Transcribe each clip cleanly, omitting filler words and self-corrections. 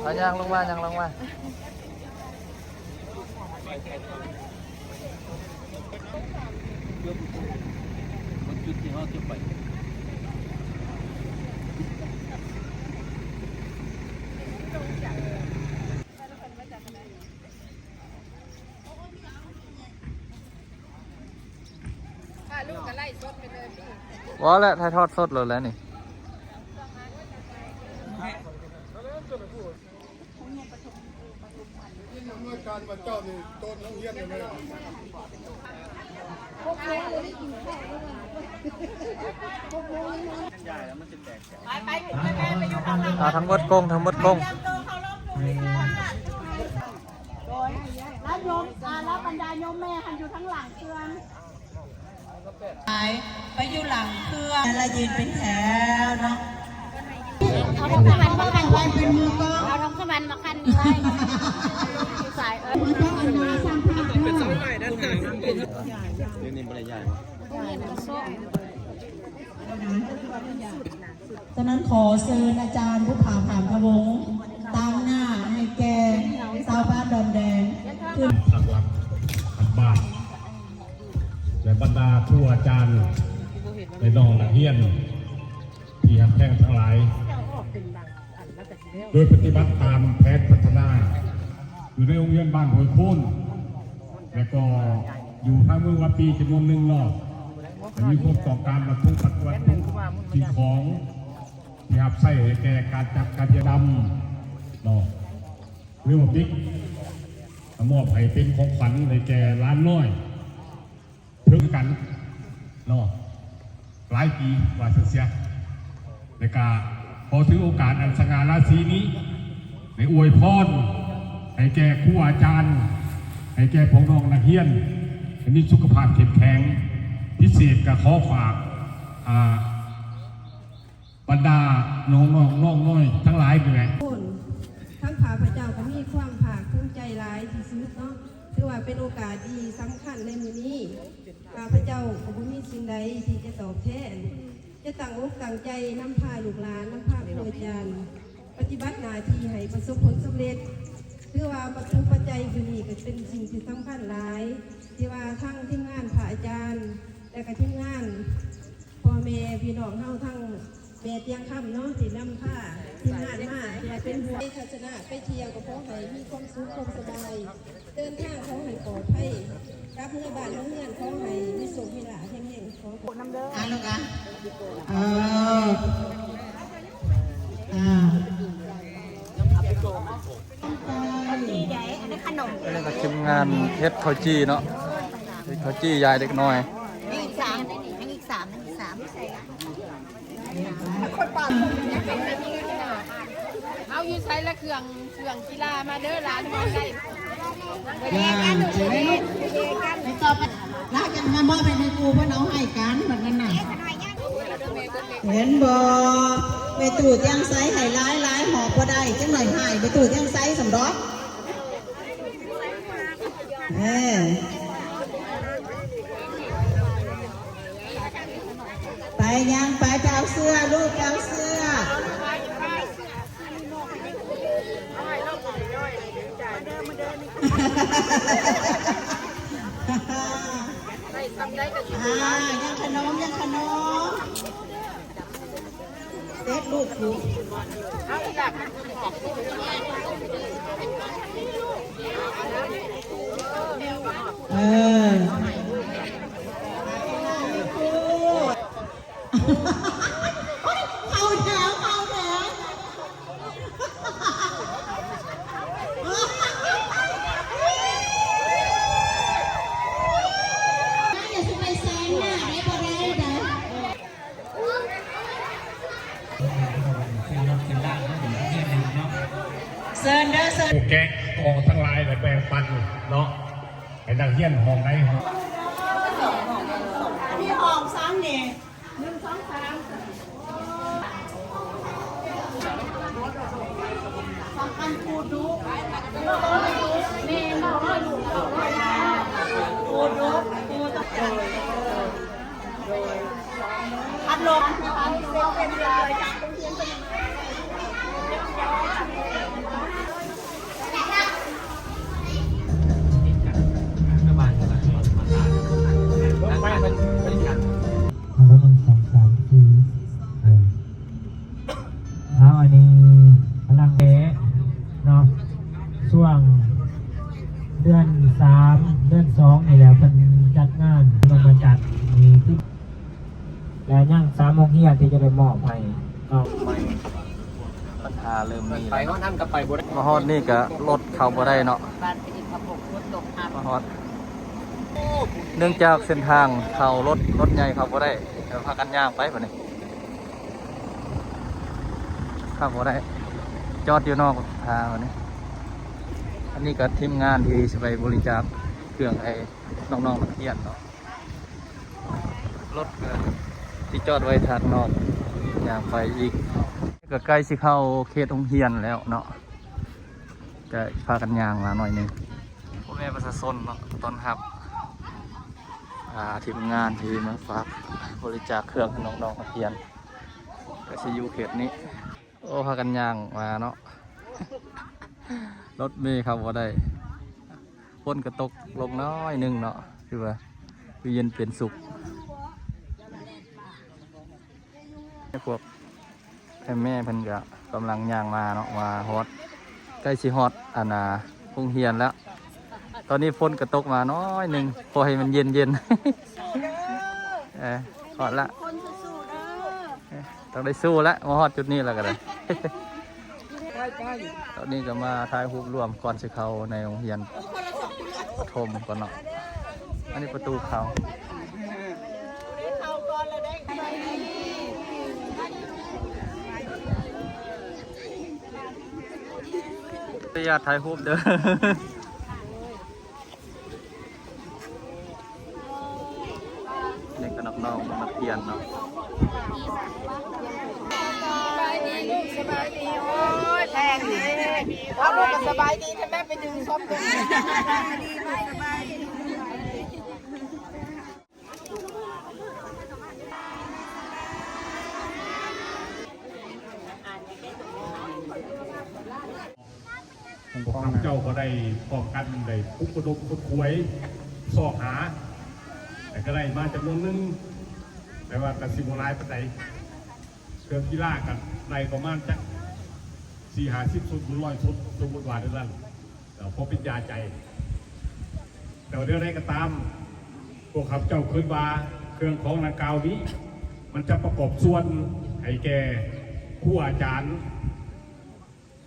เอายางลงมายางลงมาจุดที่เขาจะไปลูกก็ไล่สดไปเลยพี่ว่าแล้วถ่ายทอดสดเลยแล้วนี่การบรรเจ้านี่ต้นน้องเฮียนเลยทั้งหมดกงทั้งหมดกงรับโยมรับบรรดาโยมแม่หันอยู่ทั้งหลังเครื่องไปอยู่หลังเครื่องแล้วยืนเป็นแถวเนาะเอาทองสวรรค์มาคันไว้เป็นมือก็เอาทองสวรรค์มาคันไว้สายเป็นสมัยด้านหน้าเป็นนี่บริยายฉะนั้นขอเชิญอาจารย์ผู้ผ่าผ่านพะวงตั้งหน้าให้แกชาวบ้านดอนแดงขึ้นผักหลักผักบ้านและบรรดาครูอาจารย์ในน้องนักเรียนที่หักแข้งทั้งหลายโดยปฏิบัติตามแผนพัฒนาอยู่ในโรงเรียนบ้านห้วยโคนและก็อยู่ทั้งเมืองวัดปีจำนวนหนึ่งรอบและมีความต้องการมาทุกปัจจุบันทุกสิ่งของที่หับใส่แก่การจับการยาดำเนาะเรื่องบิ๊กมอบให้เป็นของขวัญในแก่ร้านน้อยถึงกันเนาะหลายปีว่าเสียในการพอถึงโอกาสอันสง่าราศีนี้ในอวยพรให้แก่ครูอาจารย์ให้แก่พ่อน้องนักเรียนให้มีสุขภาพเข้มแข็งพิเศษกับขอฝากบรรดาน้องน้อยทั้งหลายเลยทั้งข้าพเจ้าก็มีความภาคภูมิใจหลายที่สุดเนาะถือว่าเป็นโอกาสดีสำคัญในมื้อนี้ข้าพเจ้าก็บ่มีสิ่งใดที่จะตอบแทนจะตั้งอกตั้งใจนำพาลูกหลานนำพาครูอาจารย์ปฏิบัติหน้าที่ให้ประสบผลสำเร็จถือว่าปัจจัยคือนี่ก็เป็นสิ่งที่สำคัญหลายที่ว่าทั้งทีมงานพระอาจารย์และก็ทีมงานพ่อแม่พี่น้องเฮาทั้งแม่เตียงค่ำเนาะที่นำผ้าทีมงานมาที่เป็นหัวทัศนะไปเที่ยวก็ขอให้มีความสุขความสบายเดินทางขอให้ปลอดภัยรับเงินบาทเงินขอให้มีสุขมีหลาแห่งๆขอโปรดน้ำเด้อลูกอ่ะนี่ก็ทีมงานเฮ็ดข้าวจี้เนาะข้าวจี้ยายเด็กน้อยอีกสามเอาอยู่ใช้ละเครื่องกีฬามาเด้อร้านมาได้ไปต่อไปรักกันมามอบไปในกูเพื่อนเอาให้กันแบบนั้นน่ะเห็นบ่ไปตูดยังไซไห่ร้ายหอบก็ได้จังหน่อยหายไปตูดยังไซสำรอกไปยังไปเอาเสื้อลูกเอาเสื้อยังขนมเด็ดลูกผูเข้าแถวเซินเด้อเซินแกะของทั้งหลายและแบ่งปันเนาะให้นักเรียนห้องไหนห้องพี่หอมซ้ำเนี่ย1 2 3สำคัญคูดูนี่น้องดูคูดูอัดลมเป็นเลยจากโรงเรียนเป็น เอาอันนี้พลังเละเนาะช่วงเดือน3 เดือน 2นี่แหละเป็นจัดงานลงมาจัดมีที่แล้วย่าง3 โมงเฮียที่จะได้มอบให้ก็ ปัญหาเริ่มมี ไปห้องท่านก็ไปบ่ได้ มาฮอดนี่ก็รถเข้าบ่ได้เนาะ บ้านไปอีกขับผมรถตกอับ มาฮอดเนื่องจากเส้นทางเข้ารถใหญ่เข้าบ่ได้เดี๋ยวพากันย่างไปบัดนี้เข้าบ่ได้จอดอยู่นอกทางบัดนี้อันนี้ก็ทีมงานที่สิไปบริจาคเครื่องให้น้องๆนักเรียนเนาะรถก็ที่จอดไว้ทางนอกย่างไปอีกก็ใกล้สิเข้าเขตโรงเรียนแล้วเนาะก็พากันย่างมาหน่อยหนึงพ่อแม่ประชาชนเนาะต้อนรับทีมงานที่มาฝากบริจาคเครื่องให้น้องๆนักเรียนก็สิอยู่เขตนี้โอ้พากันย่างมาเนาะ รถเมล์ครับว่าได้ฝนก็ตกลงน้อยหนึงเนาะคือว่าคือเย็นเป็นสุขพวกแม่เพิ่นก็กำลังย่างมาเนาะมาฮอดใกล้สิฮอดโรงเรียนแล้ว ตอนนี้ฝนก็ตกมาน้อยหนึงพอให้มันเย็นฮอดละต้องได้สู้แล้วมาฮอดจุดนี้แล้วก็ได้ ตอนนี้ก็มาถ่ายรูปรวมก่อนสิเข้าในโรงเรียนประถมก่อนเนาะอันนี้ประตูเขาอยากถ่ายรูปเด้อ นี่ก็น้องๆมาเรียนเนาะ สบายดีโอ้ยแพงเลยเอาลูกก็สบายดีถ้าแม่ไปดึงส้มดึงสบายดีสบายดี พวกข้าพเจ้าก็ได้ป้องกันได้ปุกกระดมกระควยสอกหาแต่ก็ได้มาจำนวนหนึงแต่ว่ากระสิบโมลายปัจจัยเครื่องกีฬากันในประมาณจัก40-50 ชุด100 ชุดสมมติว่าด้วยกันแต่พอเป็นยาใจ แต่ว่าเรื่องใดก็ตามพวกข้าพเจ้าคืนว่าเครื่องของนางกาวนี้ มันจะประกอบส่วนให้แก่ครูอาจารย์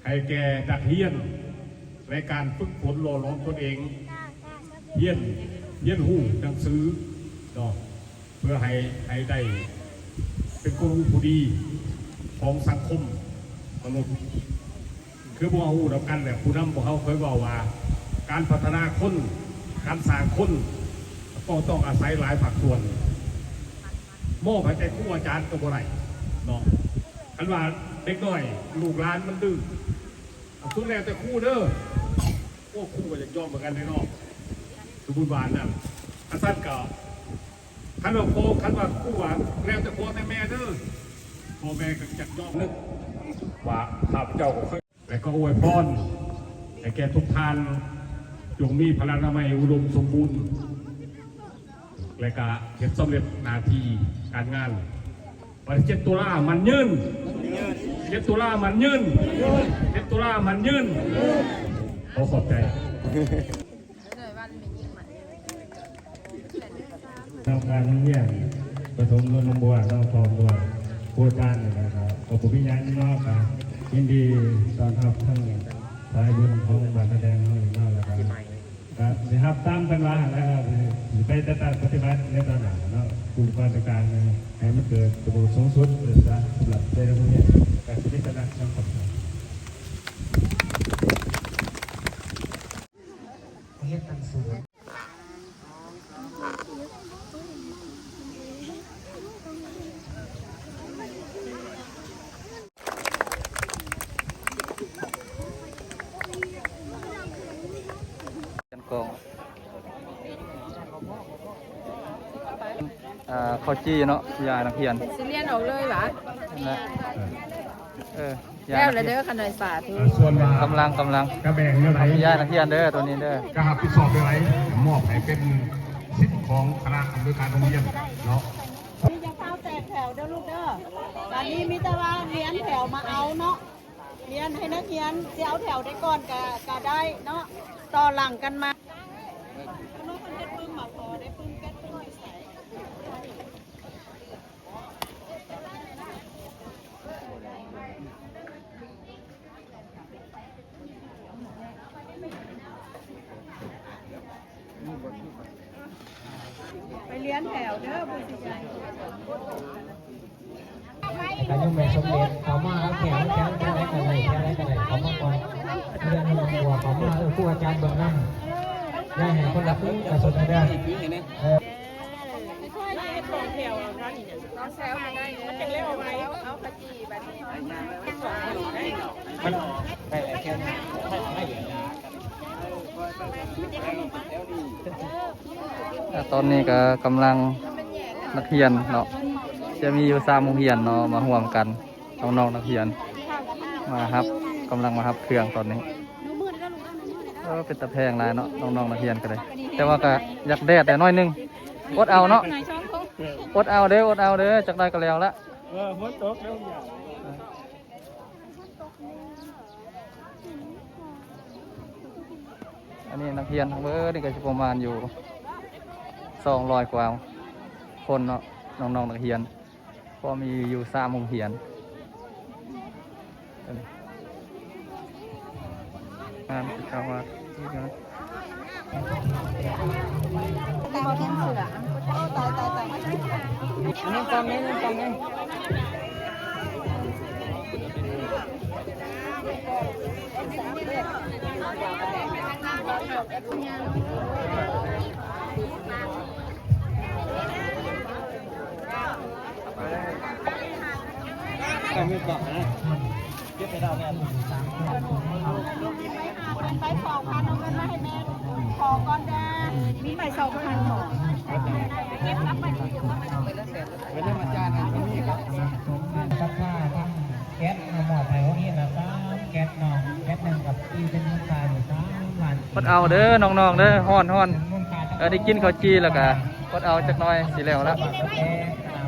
ให้แก่นักเรียนในการฝึกฝนหล่อหลอมตนเองเรียนหูหนังสือเนาะเพื่อให้ได้เป็นคนรู้ผู้ดีของสังคมมนุษย์คือพวกเราหูดับกันแบบผู้นำพวกเขาเคยบอกว่า การพัฒนาคนการสร้างคนก็ต้องอาศัยหลายภาคส่วนโม่ภายใจครูอาจารย์ก็บ่ไรเนาะคันว่าเด็กน้อยลูกหลานมันดื้อสุดแล้วแต่ครูเด้อพวกครูก็จะยอมเหมือนกันในนอกคือบุญบานน่ะอาสั้นเก่าคันว่าพ่อคันว่าครูว่าแล้วแต่พ่อแต่แม่เด้อพ่อแม่ก็จะยอมนึกว่าข้าพเจ้าก็เคยแต่ก็อวยพรให้แก่ทุกท่านจงมีพลังนามัยอุดมสมบูรณ์และก็เห็นสำเร็จหน้าที่การงานวัน7 ตุลามันยืน7 ตุลามันยืน7 ตุลามันยืนขอบใจทำการเยี่ยมประถมนนบัวน้องทองบัวผู้อาจารย์นะครับขอบคุณพี่ยันนอกครับยินดีตอนรับทั้งสายบุญของบ้านแสดงน้อยนอกแล้วครับนะครับตามกันว่านะครับไปตัดปฏิบัติในตอนหน้าเนาะกลุ่มการจัดการให้มันเกิดกระบวนสูงสุดเลยนะสำหรับในโรงเรียนการศึกษาด้านสังคมเฮ็ดกันสูง กองข้าวจี้เนาะยานักเรียน สิเรียนออกเลยหรอ นะยา แล้ว นัก เด้ เรีย อน ขนาดศาสตร์ ส่วนว่าก ำลัง กระแบงเท่าไหร่ ยานักเรียนเด้อตัวนี้เด้อก ระหับที่สอบเท่าไหร่มอบให้เป็นสิทธิ์ของคณะอำนวยการโรงเรียนเนาะ นี่จะเข้าแตกแถวเด้อลูกเด้อตอนนี้มิตรว่าเลี้ยงแถว มาเอาเนาะเรียนให้นักเรียนที่เอาแถวได้ก่อนก็ได้เนาะต่อหลังกันมาไปเรียนแถวเด้อผู้สิใจ การยุ่งแม่สมเด็จเขามาแล้วแข่งแข่งอะไรกันไหนอะไรกันไหนเขามาก่อนเรียนให้มันหัวเขามาครูอาจารย์เบื้องนั่งได้เห็นคนละครึ่งกระสุนได้ตอนนี้ก็กำลังนักเรียนเนาะจะมีอยู่3 โรงเรียนเนาะมาร่วมกันน้องๆนักเรียนมาครับกำลังมาครับเครื่องตอนนี้เป็นตะแพงลายเนาะน้องๆนักเรียนก็เลยแต่ว่าก็อยากแดดแต่น้อยนึงอดเอาเนาะอดเอาเด้อจากได้ก็แล้วละอันนี้นักเรียนทั้งเบอร์นี่ก็จะประมาณอยู่200 กว่าคนเนาะน้องๆนักเรียนพอมีอยู่3 โรงเรียนงานกิจกรรมว่าที่นี่นะ อันนี้กองนี้กองนี้ไม่บอกนะเก็บไปได้เนี่ยไป2,000เอาเงินมาให้แม่ขอก่อนจ้ามีไป2,000ขอเก็บรับไปไม่ได้มาจ้างกันที่นี่ครับสักผ้าทั้งแก๊สมาหมอดไทยพวกนี้นะ3 แก๊สนองแก๊สหนึ่งกับอีเป็นมูลค่าอยู่3 วันกดเอาเด้อน้องๆเด้อฮ้อนได้กินข้าวจีแล้วก็กดเอาจักหน่อยสิแล้วละ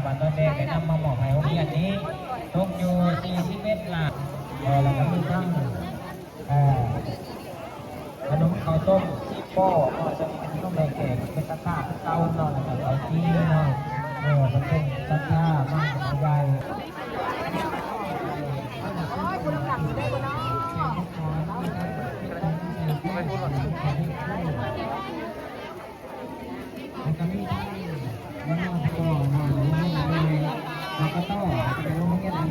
บัตรตัวแดงไปนำมาหมอดไทยพวกนี้นี้ตกอยู่41 ล้านแล้วก็มีทั้งขนมข้าวต้มที่ป้อจะมีขนมแดงแก่เป็นตะกร้าเต้านอนกับข้าวจีนอนมันเป็นตะกร้ามากใหญ่แล้วก็มีทั้งมันนอนต่อนอนแล้วก็ต่อจะลงเงี้ยลง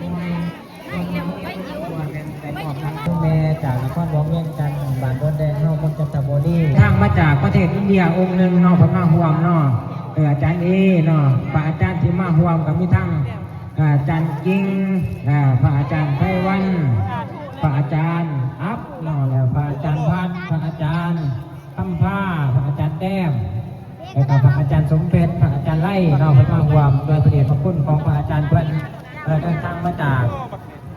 แม่จากนครหลวงเวียงจันทร์บ้านโดนแดงนอกจันทบุรีทางมาจากประเทศอินเดียองค์หนึ่งนอกพม่าห่วงนอกอาจารย์เอเนาะพระอาจารย์ที่มาห่วงกับมีทั้งอาจารย์กิ้งพระอาจารย์ไพวันพระอาจารย์อัพเนาะแล้วพระอาจารย์พัดพระอาจารย์คำผ้าพระอาจารย์แต้มแล้วก็พระอาจารย์สมเพชรพระอาจารย์ไล่เนาะพม่าห่วงโดยพระเดชพระคุณของพระอาจารย์เพื่อนเดินทางมาจาก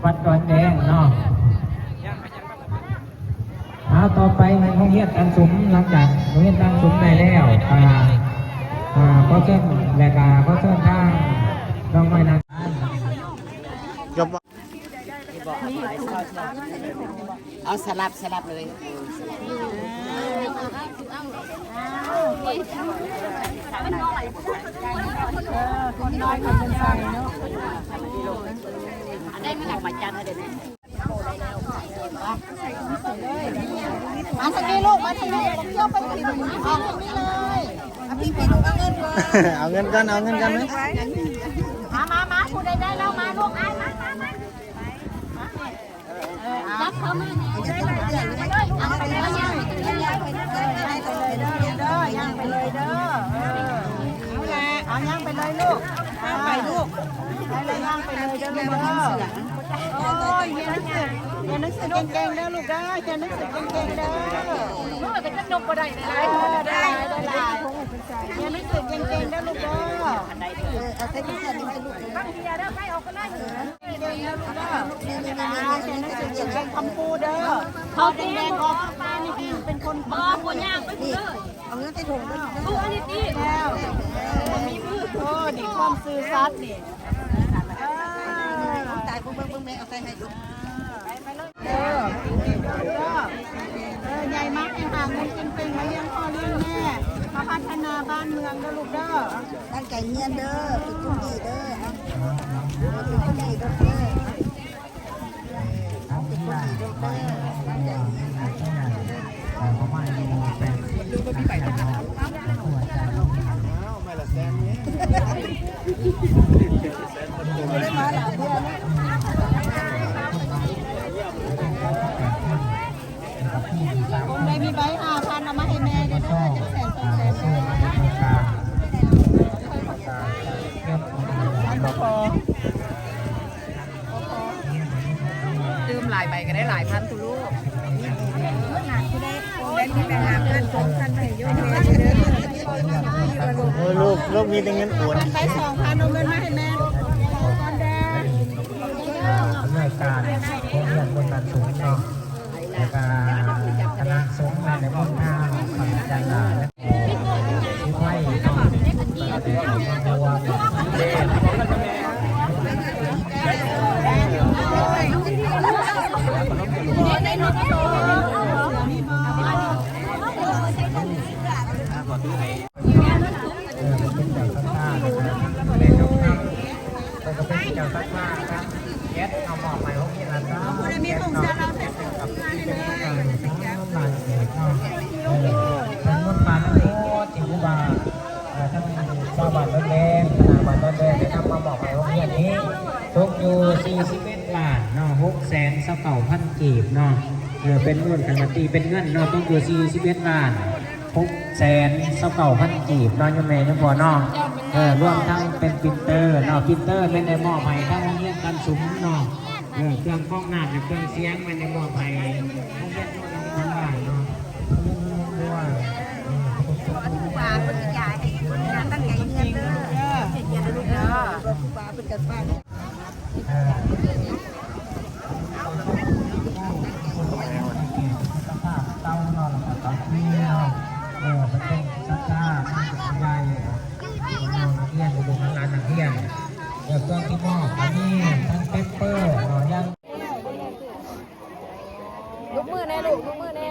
วัดดอนแดงเนาะต่อไปในห้องเรียนการสมหลังจากโรงเรียนการสมได้แล้วก็เช่นและก็เช่นทางน้องไม้นางเอาสลับเลยคนน้อยคนเป็นใจเนาะได้ไม่หลักมาจันเลยเดี๋ยวนี้มาทางนี้ลูกมาทางนี้ผมเที่ยวไปที่เอาทางนี้เลยเอาพี่ลูกเอาเงินกันไหมมาพูดได้แล้วมาลูกมาจับเขามาเอาไปเลยย่างไปเลยเด้อย่างไปเลยเด้อเอาย่างไปเลยลูกย่างไปลูกได้เลยย่างไปเลยเด้อโอ้ยเรียนหนังสือเก่งๆเด้อลูกเด้อเรียนหนังสือเก่งๆเด้อลูกเป็นขนมบ่ได้ได้เรียนหนังสือเก่งๆเด้อลูกเด้อเอาใส่ถุงเสื้อนี่ให้ลูกตั้งเฮียเด้อไปออกกันเลยเก่งๆเด้อลูกเด้อเรียนหนังสือเก่งๆคำพูเด้อเขาแดงๆออกป้านี่เป็นคนบ่ย่างไปเลยเอาเงินใส่ถุงเด้อลูกอันนี้ดีแล้วมีมือโอ้นี่ความซื่อสัตย์นี่ต ายเบิ่งแม่เอาใส่ให้ดูใหญ่มากเลยค่ะเงินเป็นมาเลี้ยงพ่อเลี้ยงแม่มาพัฒนาบ้านเมืองเด้อลูกเด้อตั้งใจเรียนเด้อเป็นคนดีเด้อเป็นคนดีเด้อเป็นคนดีเด้อตั้งใจเรียน ประมาณนี้เป็นดูก็มีไปทำงานไม่ละแสนนี้ ได้มาหลายเดือนคนใดมีใบ5,000เอามาให้แม่ได้ด้วยจะแสน2แสนตืมหลายใบก็ได้หลายพันทุลูกลูกมีแต่เงินโอน ไป2,000เอาเงินมาให้แม่ก่อนแดง เรื่องการพวกเรื่องบนการสูงเนาะแล้วก็คณะสงฆ์ในพวกหน้าฝั่งจันทร์และที่ไว้เนาะแต่ตัวเด่น เป็นเจ้าสักผ้าเป็นน้องน้ำแล้วก็เป็นเจ้าสักผ้าครับแก๊สเอาหม้อใหม่ของพี่ละจ้าแก๊สเอากับเป็นการน้ำมันทั้งน้ำมันโคตรจิ๋วบาทั้งชาวบ้านรถแดงขนาดบ้านรถแดงได้นำมาบอกใหม่ของพี่นี้ตกอยู่41 ล้านเนาะ629,000 กีบเนาะเป็นเงินกันมาตีเป็นเงินเนาะตกอยู่41 ล้าน629,000 กีบนอนยมแม่ยมพ่อน้องรวมทั้งเป็นปรินเตอร์เนาะปรินเตอร์เป็นในหม้อไผ่ทั้งเรื่องการซุ้มเนาะเครื่องฟอกน้ำเครื่องเสียงเป็นในหม้อไผ่ทั้งเรื่องทั้งบ้านเนาะด้วย ปลาเป็นใหญ่ตั้งใจเรียนเด้อเรียนลูกเด้อปลาเป็นกันป้าเต้านอนกับตอนที่เนาะมันเป็นชักช้ามันใหญ่น้องเรียนไปดูร้านนักเรียนเครื่องที่หม้ออันนี้ทั้งเปปเปอร์ยัง ลูกมือแน่ลูกมือแน่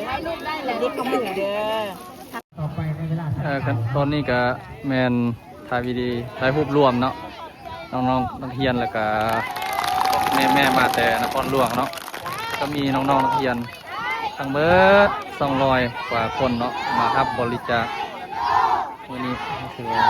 ให้ลูกได้เลยลูกมือเด้อ ต่อไปในเวลา ตอนนี้ก็แมนถ่ายวิดีถ่ายรูปรวมเนาะน้องๆนักเรียนแล้วก็แม่มาแต่นครหลวงเนาะก็มีน้องๆนักเรียนทั้งเบิด200 กว่าคนเนาะมารับบริจาควันนี้คือว่า